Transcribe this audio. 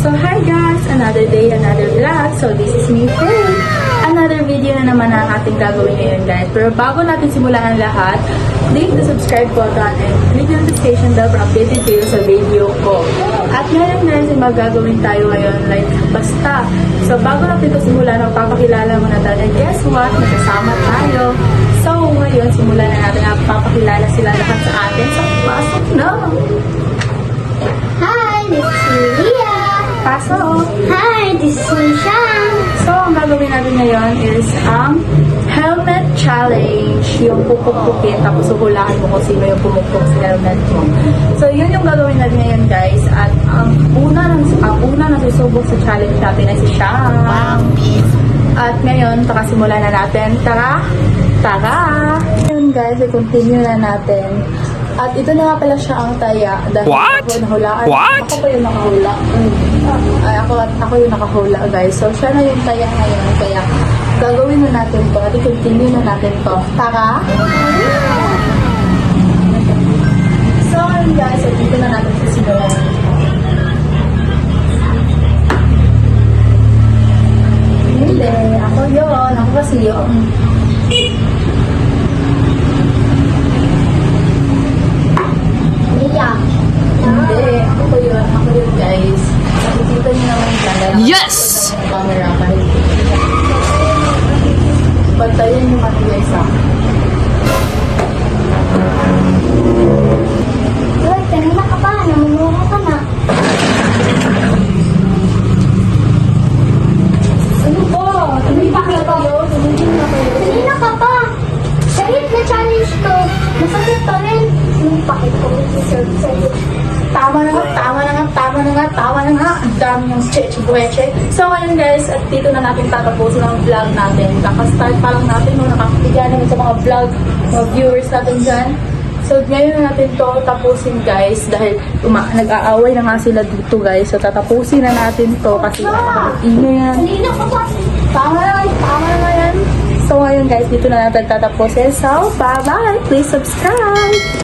So hi guys, another day, another vlog. So this is me, Faye. Another video na naman ang ating gagawin ngayon guys. Pero bago natin simulan ang lahat, click the subscribe button and click the notification bell para updated kayo sa video ko. At ngayon guys, yung magagawin tayo ngayon like basta. So bago natin ito simulan, magpapakilala muna tayo. And guess what? Magkasama tayo. So ngayon, simulan na natin at papakilala sila lahat sa atin. So pasok na! Hi, this is Leah. Pasok! Hi, this is Mishang. So, ang gagawin natin ngayon is ang helmet challenge. Yung pupuk-pukin, tapos huhulaan mo kung sino yung pumukpuk sa helmet mo. So, yun yung gagawin natin ngayon, guys. At ang una na susubok sa challenge natin ay si Shang. At ngayon, simulan na natin. Tara! Tara! Ngayon, guys, i-continue na natin. At ito na nga pala siya ang taya. Dahil What? ako nahulaan. What? Ako pa yung nakahula. Ay, ako yung nakahula, guys. So, siya na yung taya ngayon. Kaya, gagawin na natin to. At i-continue na natin to. Tara! So, guys, at dito na natin sisimulan. Hindi. Ako yun. Ako kasi yun. Leah. Hindi. Ako yun, guys. Nakikita niyo naman dyan. Yes! Camera kahit. Bantayan yung mga guys ha. Uy, kanina ka pa. Namumuha ka na. Ano ba? Tumibig na kayo. Tumibig na kayo. Kanina ka pa. Kahit na challenge to, masakit pa rin. Yung pakit ko, deserve sa'yo. Tama na nga. Ang dami yung cheche-bueche. So ngayon guys, at dito na natin tatapusin ang vlog natin. Kaka-start pa lang natin, no? Nakakabigyan naman sa mga vlog, mga viewers natin dyan. So ngayon na natin to tapusin guys, dahil nag-aaway na nga sila dito guys. So tatapusin na natin to kasi ingay yan. Kanina ka pa. Tama na yan. So ngayon guys, dito na natin tatapusin. So bye-bye! Please subscribe!